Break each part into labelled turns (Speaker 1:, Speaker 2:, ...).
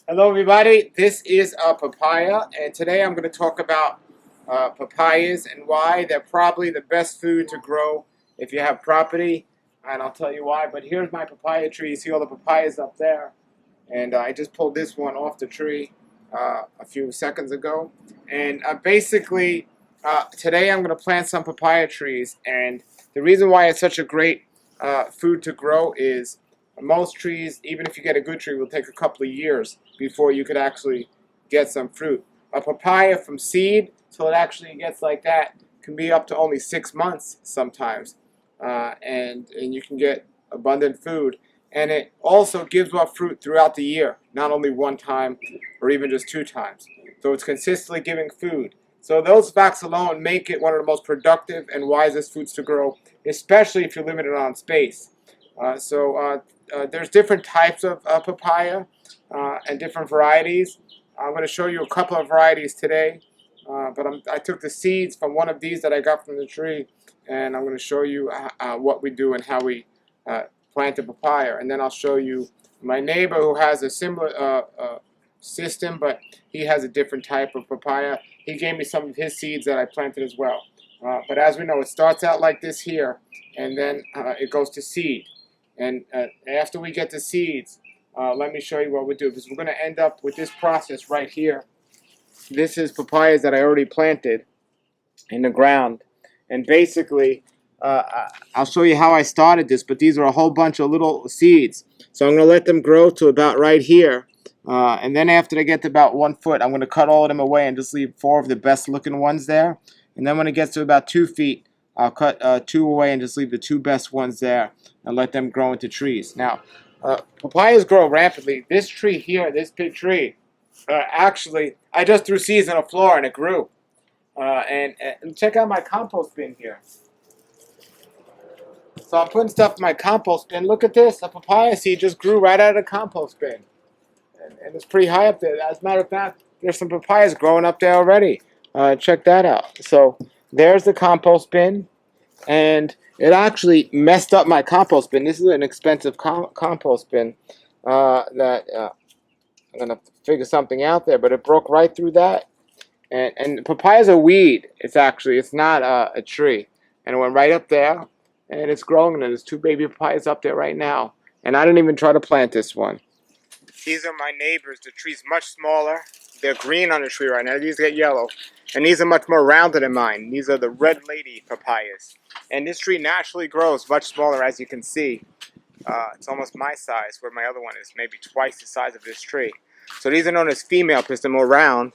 Speaker 1: Hello everybody, this is Papaya, and today I'm going to talk about papayas and why they're probably the best food to grow if you have property, and I'll tell you why. But here's my papaya tree. You see all the papayas up there, and I just pulled this one off the tree a few seconds ago. And basically, today I'm going to plant some papaya trees, and the reason why it's such a great food to grow is most trees, even if you get a good tree, will take a couple of years before you could actually get some fruit. A papaya from seed till it actually gets like that can be up to only 6 months sometimes, and you can get abundant food. And it also gives off fruit throughout the year, not only one time or even just 2 times. So it's consistently giving food. So those facts alone make it one of the most productive and wisest foods to grow, especially if you're limited on space. There's different types of papaya and different varieties. I'm going to show you a couple of varieties today, I took the seeds from one of these that I got from the tree, and I'm going to show you what we do and how we plant the papaya. And then I'll show you my neighbor who has a similar system, but he has a different type of papaya. He gave me some of his seeds that I planted as well. But as we know, it starts out like this here, and then it goes to seed. And after we get the seeds, let me show you what we do, because we're going to end up with this process right here. This is papayas that I already planted in the ground. And basically, I'll show you how I started this, but these are a whole bunch of little seeds. So I'm going to let them grow to about right here. And then after they get to about 1 foot, I'm going to cut all of them away and just leave 4 of the best looking ones there. And then when it gets to about 2 feet, I'll cut 2 away and just leave the 2 best ones there and let them grow into trees. Now, papayas grow rapidly. This tree here, this big tree, actually, I just threw seeds on the floor and it grew. And check out my compost bin here. So I'm putting stuff in my compost bin. Look at this. A papaya seed just grew right out of the compost bin. And it's pretty high up there. As a matter of fact, there's some papayas growing up there already. Check that out. So there's the compost bin. And it actually messed up my compost bin. This is an expensive compost bin that I'm going to figure something out there. But it broke right through that. And papaya is a weed. It's not a tree. And it went right up there, and it's growing, and there's 2 baby papayas up there right now. And I didn't even try to plant this one. These are my neighbors. The tree's much smaller. They're green on the tree right now. These get yellow. And these are much more rounded than mine. These are the red lady papayas. And this tree naturally grows much smaller, as you can see. It's almost my size, where my other one is maybe twice the size of this tree. So these are known as female because they're more round.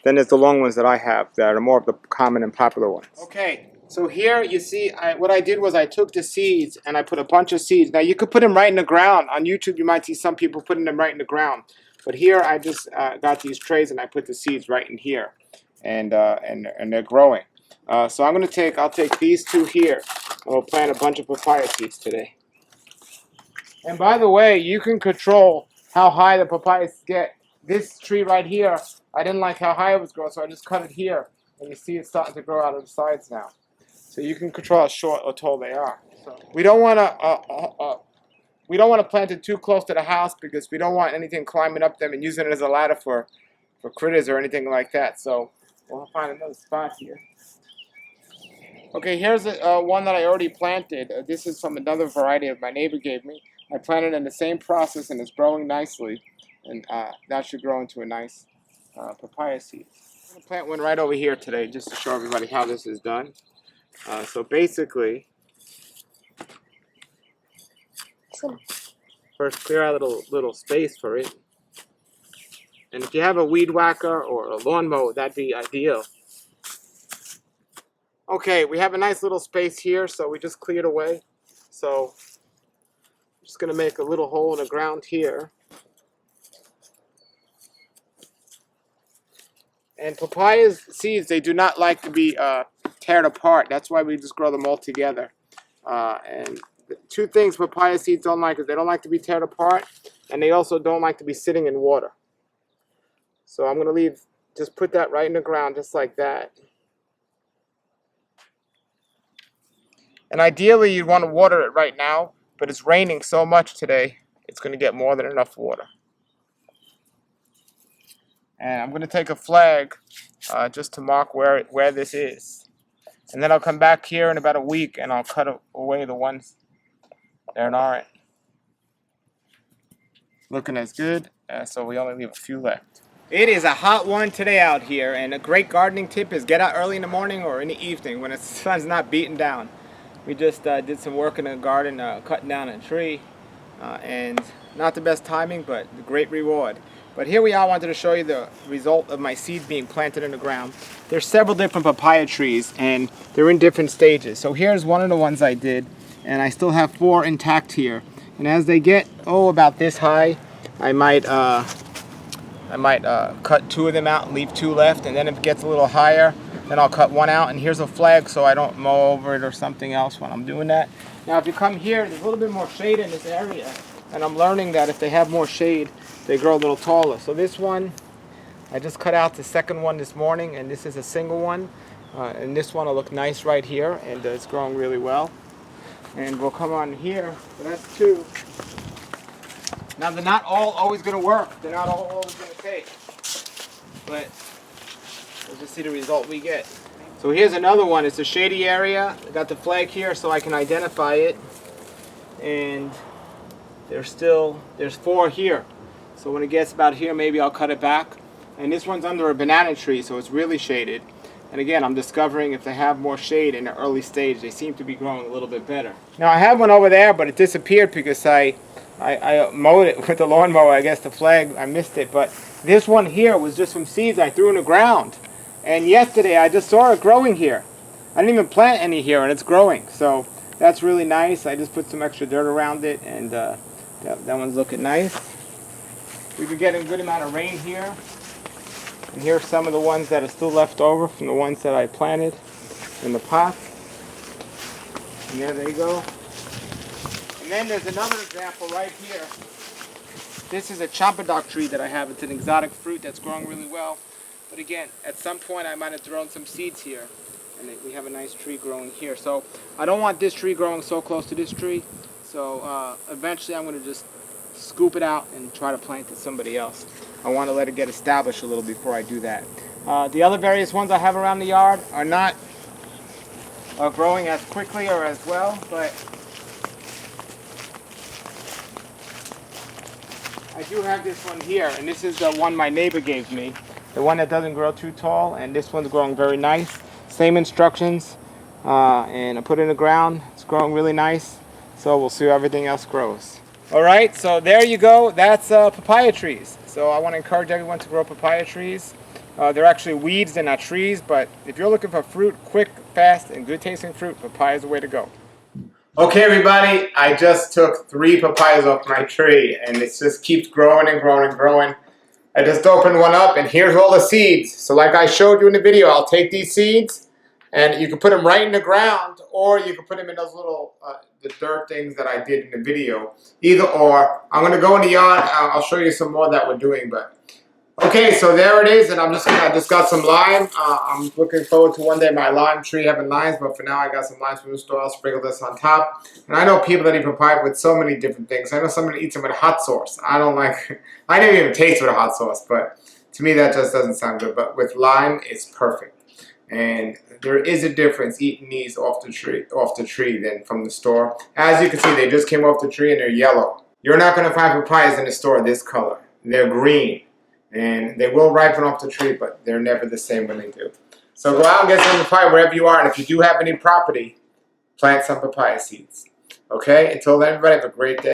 Speaker 1: Then there's the long ones that I have that are more of the common and popular ones. Okay, so here you see what I did was I took the seeds and I put a bunch of seeds. Now you could put them right in the ground. On YouTube you might see some people putting them right in the ground. But here I just got these trays and I put the seeds right in here. And they're growing. So I'll take these 2 here and we'll plant a bunch of papaya seeds today. And by the way, you can control how high the papayas get. This tree right here, I didn't like how high it was growing, so I just cut it here. And you see it's starting to grow out of the sides now. So you can control how short or tall they are. So we don't want to plant it too close to the house because we don't want anything climbing up them and using it as a ladder for critters or anything like that. So we'll find another spot here. Okay, here's one that I already planted. This is from another variety that my neighbor gave me. I planted in the same process and it's growing nicely. And that should grow into a nice papaya seed. I'm going to plant one right over here today just to show everybody how this is done. So basically, first clear out a little space for it. And if you have a weed whacker or a lawnmower, that'd be ideal. Okay, we have a nice little space here, so we just cleared away. So I'm just going to make a little hole in the ground here. And papayas seeds, they do not like to be teared apart. That's why we just grow them all together. And the 2 things papaya seeds don't like is they don't like to be teared apart, and they also don't like to be sitting in water. So I'm going to just put that right in the ground just like that. And ideally you'd want to water it right now, but it's raining so much today, it's going to get more than enough water. And I'm going to take a flag just to mark where this is. And then I'll come back here in about a week and I'll cut away the ones that aren't looking as good. So we only leave a few left. It is a hot one today out here, and a great gardening tip is get out early in the morning or in the evening when the sun's not beating down. We just did some work in the garden, cutting down a tree, and not the best timing, but the great reward. But here we are, I wanted to show you the result of my seeds being planted in the ground. There's several different papaya trees, and they're in different stages. So here's one of the ones I did, and I still have 4 intact here. And as they get, about this high, I might cut 2 of them out and leave 2 left, and then if it gets a little higher, then I'll cut 1 out, and here's a flag so I don't mow over it or something else when I'm doing that. Now if you come here, there's a little bit more shade in this area, and I'm learning that if they have more shade, they grow a little taller. So this one, I just cut out the second one this morning, and this is a single one, and this one will look nice right here, and it's growing really well. And we'll come on here, so that's 2. Now they're not all always going to work. They're not all always going to take. But we'll just see the result we get. So here's another one. It's a shady area. I got the flag here so I can identify it. And there's 4 here. So when it gets about here, maybe I'll cut it back. And this one's under a banana tree, so it's really shaded. And again, I'm discovering if they have more shade in the early stage, they seem to be growing a little bit better. Now I have one over there, but it disappeared because I mowed it with the lawnmower. I guess the flag, I missed it. But this one here was just some seeds I threw in the ground. And yesterday I just saw it growing here. I didn't even plant any here, and it's growing. So that's really nice. I just put some extra dirt around it, and that one's looking nice. We've been getting a good amount of rain here. And here's some of the ones that are still left over from the ones that I planted in the pot. And there they go. And then there's another example right here. This is a champadoc tree that I have. It's an exotic fruit that's growing really well. But again, at some point I might have thrown some seeds here. And we have a nice tree growing here. So I don't want this tree growing so close to this tree. So eventually I'm going to just scoop it out and try to plant it somebody else. I want to let it get established a little before I do that. The other various ones I have around the yard are not growing as quickly or as well, but I do have this one here, and this is the one my neighbor gave me. The one that doesn't grow too tall, and this one's growing very nice. Same instructions, and I put it in the ground. It's growing really nice, so we'll see how everything else grows. Alright, so there you go. That's papaya trees. So I want to encourage everyone to grow papaya trees. They're actually weeds, they're not trees, but if you're looking for fruit, quick, fast, and good tasting fruit, papaya is the way to go. Okay everybody, I just took 3 papayas off my tree, and it just keeps growing and growing and growing. I just opened one up, and here's all the seeds. So like I showed you in the video, I'll take these seeds, and you can put them right in the ground, or you can put them in those little the dirt things that I did in the video. Either or. I'm going to go in the yard. I'll show you some more that we're doing. But okay, so there it is, and I just got some lime. I'm looking forward to one day my lime tree having limes, but for now I got some limes from the store. I'll sprinkle this on top. And I know people that eat papaya with so many different things. I know somebody eats them with hot sauce. I don't like. I didn't even taste with a hot sauce, but to me that just doesn't sound good. But with lime, it's perfect. And there is a difference eating these off the tree than from the store. As you can see, they just came off the tree and they're yellow. You're not going to find papayas in the store this color. They're green. And they will ripen off the tree, but they're never the same when they do. So go out and get some papaya wherever you are. And if you do have any property, plant some papaya seeds. Okay? Until then, everybody have a great day.